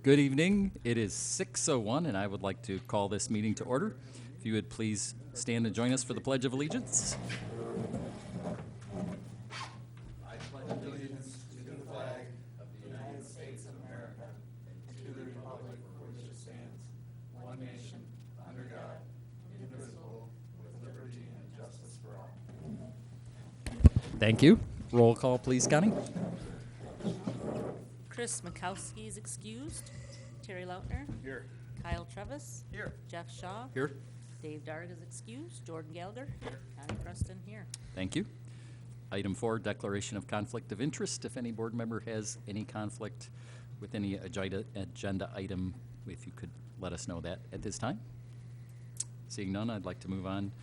Good evening. It is 6:01, and I would like to call this meeting to order. If you would please stand and join us for the Pledge of Allegiance. I pledge allegiance to the flag of the United States of America and to the republic for which it stands, one nation, under God, indivisible, with liberty and justice for all. Thank you. Roll call, please, Connie. Chris Mikowski is excused. Terry Lautner. Here. Kyle Trevis. Here. Jeff Shaw. Here. Dave Darg is excused. Jordan Gallagher. Connie Preston here. Thank you. Item 4, declaration of conflict of interest. If any board member has any conflict with any agenda item, if you could let us know that at this time. Seeing none, I'd like to move on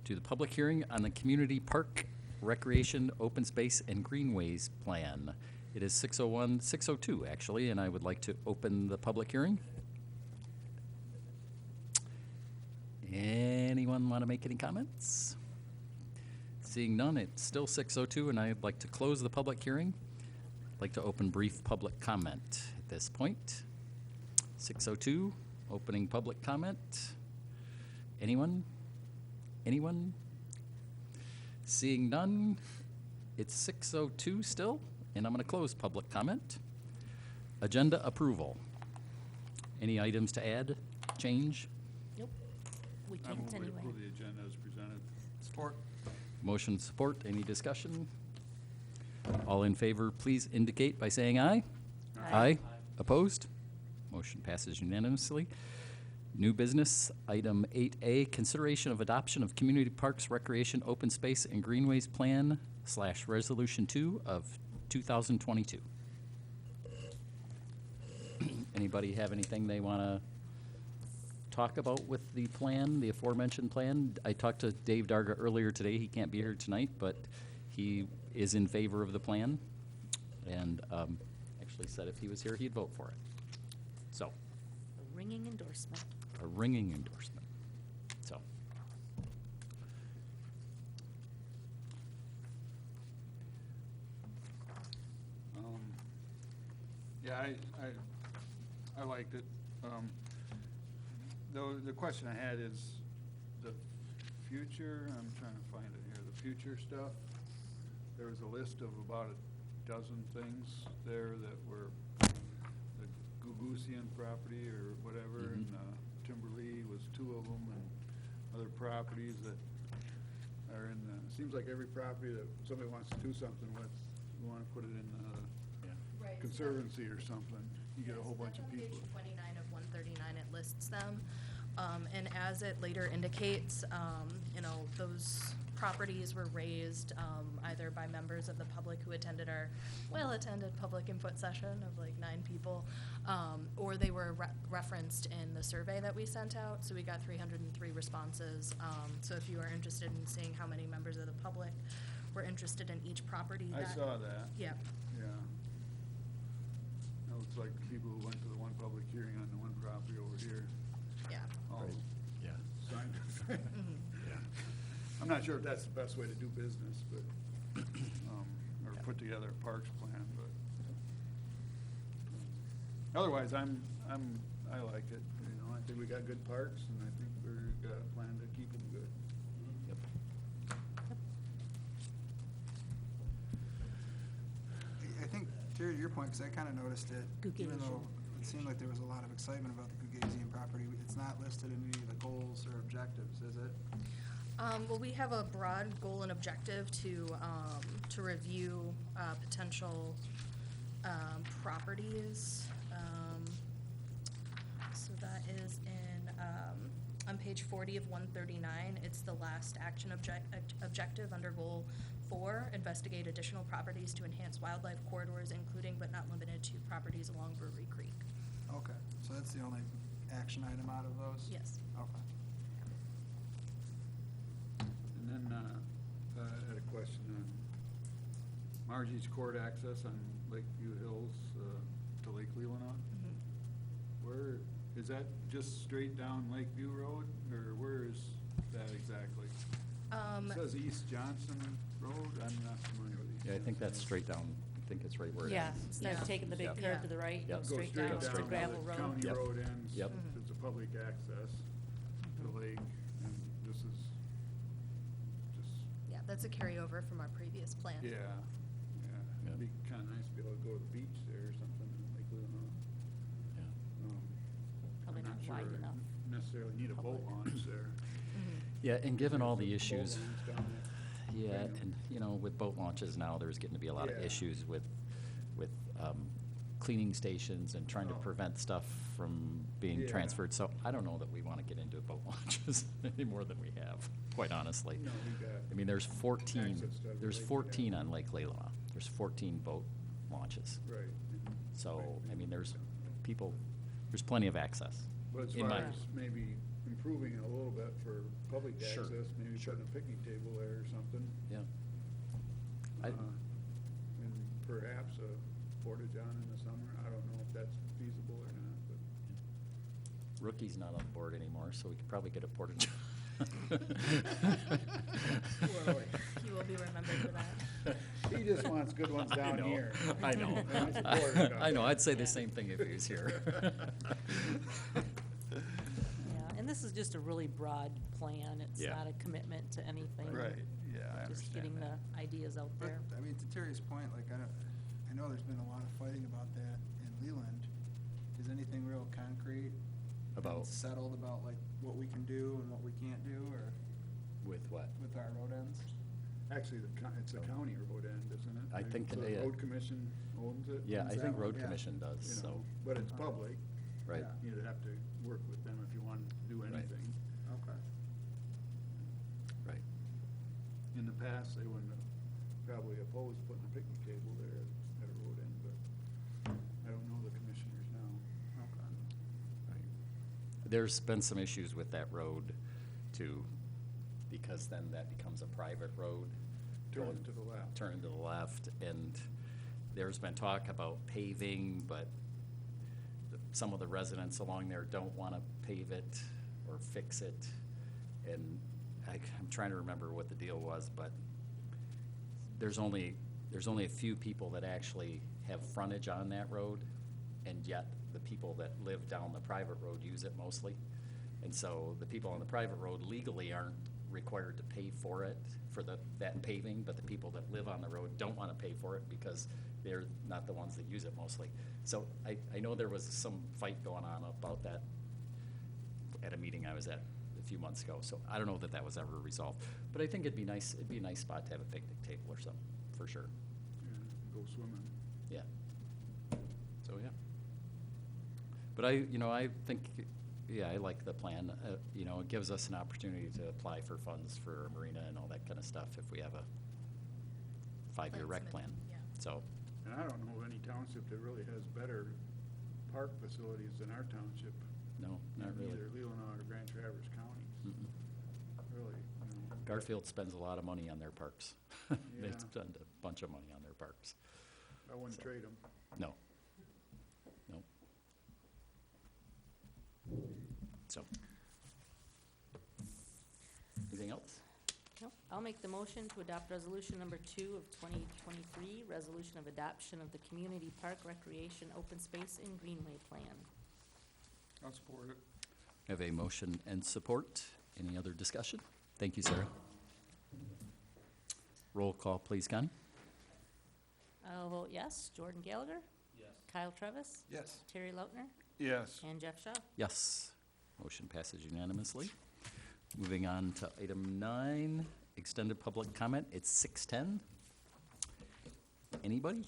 to the public hearing on the Community Park Recreation, Open Space, and Greenways Plan. It is 6:02 actually, and I would like to open the public hearing. Anyone want to make any comments? Seeing none, it's still 6:02, and I'd like to close the public hearing. I'd like to open brief public comment at this point. 6:02, opening public comment. Anyone? Anyone? Seeing none, it's 6:02 still, and I'm going to close public comment. Agenda approval. Any items to add, change? Nope. We I can't move we anyway. approve the agenda as presented. Support. Motion support, any discussion? All in favor, please indicate by saying aye. Aye. Opposed? Motion passes unanimously. New business, item 8A, consideration of adoption of Community Parks, Recreation, Open Space, and Greenways Plan / Resolution 2 of 2022. Anybody have anything they want to talk about with the plan, the aforementioned plan? I talked to Dave Darga earlier today. He can't be here tonight, but he is in favor of the plan, and actually said if he was here, he'd vote for it. So, A ringing endorsement. a ringing endorsement. So, Yeah, I liked it. Though the question I had is the future, I'm trying to find it here, the future stuff. There was a list of about a dozen things there that were the Gugusian property or whatever, and Timberley was 2 of them, and other properties that are in the, seems like every property that somebody wants to do something with, you want to put it in Right. conservancy or something, you get a whole bunch of people. On page 29 of 139, it lists them. And as it later indicates, those properties were raised either by members of the public who attended our well-attended public input session of like 9 people, or they were referenced in the survey that we sent out. So we got 303 responses. So if you are interested in seeing how many members of the public were interested in each property. I saw that. Yeah. Yeah. That looks like the people who went to the one public hearing on the one property over here. Yeah. All Right. Yeah. signed it. Mhm. Yeah. I'm not sure if that's the best way to do business, but, or Yeah. put together a parks plan, but otherwise, I like it. I think we got good parks, and I think we've got a plan to keep them good. Yep. I think, Terry, to your point, because I kind of noticed it, even Gugasian. though it seemed like there was a lot of excitement about the Gugasian property, it's not listed in any of the goals or objectives, is it? Well, we have a broad goal and objective to review potential properties. So that is on page 40 of 139. It's the last action objective under goal 4, investigate additional properties to enhance wildlife corridors, including but not limited to properties along Brewery Creek. Okay, so that's the only action item out of those? Yes. Okay. And then, I had a question on Margie's court access on Lakeview Hills, to Lake Leelanau. Where, is that just straight down Lakeview Road, or where is that exactly? It says East Johnson Road, I'm not familiar with East Yeah, I think Johnson that's Road. straight down think it's right where it Yeah, ends. instead Yeah. of taking the big Yep. curve Yeah. to the right, Yep. go straight down, it's a straight gravel The road. county Yep. road ends. Yep. It's a public access to the lake, and this is just, Yeah, that's a carryover from our previous plan. yeah, yeah. Yeah. It'd be kinda nice to be able to go to the beach there or something in Lake Leelanau. Yeah. Probably I'm not sure wide enough. necessarily need a boat Public. launch there. Yeah, and given all the Boat issues, launch down there. yeah, Bingham. and, you know, with boat launches now, there's getting to be a lot of Yeah. issues with cleaning stations and trying to Oh. prevent stuff from being Yeah. transferred. So I don't know that we want to get into boat launches any more than we have, quite honestly. No, we got. I mean, there's 14, access to the there's lake, 14 yeah. on Lake Leelanau. There's 14 boat launches. Right. So, I mean, there's people, there's plenty of access. But as in far my- as maybe improving it a little bit for public Sure, access, maybe sure. putting a picnic table there or something. Yeah. I- And perhaps a porta john in the summer. I don't know if that's feasible or not, but. Rookie's not on board anymore, so we could probably get a porta john. Well, You will be remembered for that. he just wants good ones I down know, here. I know. He wants a porta john. I know, I'd say the same thing if he was here. Yeah, and this is just a really broad plan. It's Yeah. not a commitment to anything. yeah, Just getting the ideas out But, there. I mean, to Terry's point, like, I know there's been a lot of fighting about that in Leland. Is anything real concrete? About, Settled about, like, what we can do and what we can't do, or with what? with our road ends? Actually, it's a county road end, isn't it? I think so they, the road commission owns it. Yeah, I Owns that think one, road yeah. commission does, You so, know, but it's public. right. Yeah. You'd have to work with them if you wanted to do Right. anything. Okay. Right. In the past, they wouldn't have probably opposed putting a picnic table there at a road end, but I don't know the commissioners now. Okay. Right. There's been some issues with that road too, because then that becomes a private road. Turn going- to the left. Turn to the left, and there's been talk about paving, but some of the residents along there don't want to pave it or fix it. And I'm trying to remember what the deal was, but there's only a few people that actually have frontage on that road, and yet the people that live down the private road use it mostly. And so the people on the private road legally aren't required to pay for it, for that paving, but the people that live on the road don't want to pay for it because they're not the ones that use it mostly. So I know there was some fight going on about that at a meeting I was at a few months ago, so I don't know that was ever resolved. But I think it'd be a nice spot to have a picnic table or something, for sure. Yeah, go swimming. Yeah. So, yeah. But I think, yeah, I like the plan. It gives us an opportunity to apply for funds for a marina and all that kind of stuff if we have a 5-year rec Plans plan. submitted, yeah. So, And I don't know of any township that really has better park facilities than our township. no, not really. Either Leelanau or Grand Traverse counties, Mm-mm. really. Garfield spends a lot of money on their parks. They Yeah. spend a bunch of money on their parks. I wouldn't So. trade them. No. No. So. Anything else? No, I'll make the motion to adopt resolution number 2 of 2023, resolution of adoption of the Community Park Recreation Open Space and Greenway Plan. I'll support it. I have a motion and support. Any other discussion? Thank you, Sarah. Roll call, please, Connie. I'll vote yes. Jordan Gallagher? Yes. Kyle Trevis? Yes. Terry Lautner? Yes. And Jeff Shaw? Yes. Motion passes unanimously. Moving on to item 9, extended public comment. It's 6:10. Anybody?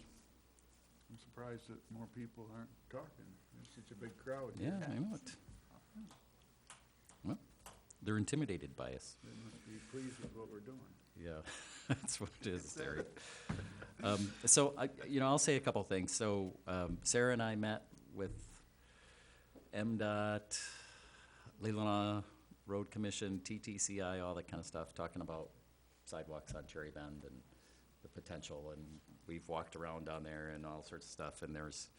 I'm surprised that more people aren't talking. There's such a big crowd Yeah, here. I know it. Well, they're intimidated by us. They must be pleased with what we're doing. Yeah, that's what it is, Terry. So, I'll say a couple things. So, Sarah and I met with MDOT, Leelanau Road Commission, TTCI, all that kind of stuff, talking about sidewalks on Cherry Bend and the potential. And we've walked around down there and all sorts of stuff. And there's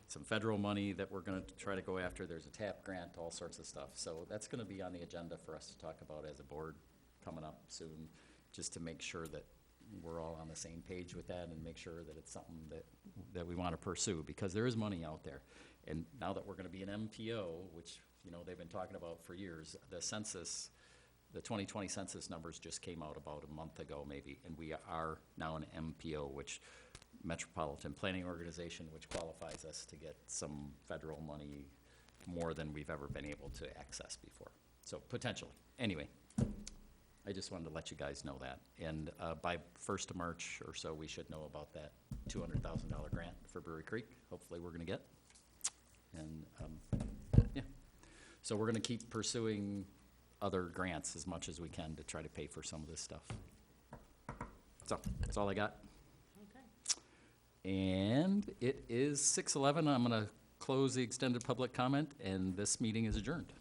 some federal money that we're going to try to go after. There's a TAP grant, all sorts of stuff. So that's going to be on the agenda for us to talk about as a board coming up soon, just to make sure that we're all on the same page with that and make sure that it's something that we want to pursue, because there is money out there. And now that we're going to be an MPO, which, you know, they've been talking about for years, the census, the 2020 census numbers just came out about a month ago maybe, and we are now an MPO, which Metropolitan Planning Organization, which qualifies us to get some federal money more than we've ever been able to access before. So potentially. Anyway, I just wanted to let you guys know that. And by 1st of March or so, we should know about that $200,000 grant for Brewery Creek. Hopefully we're going to get. And yeah, so we're going to keep pursuing other grants as much as we can to try to pay for some of this stuff. So that's all I got. Okay. And it is 6:11. I'm going to close the extended public comment, and this meeting is adjourned.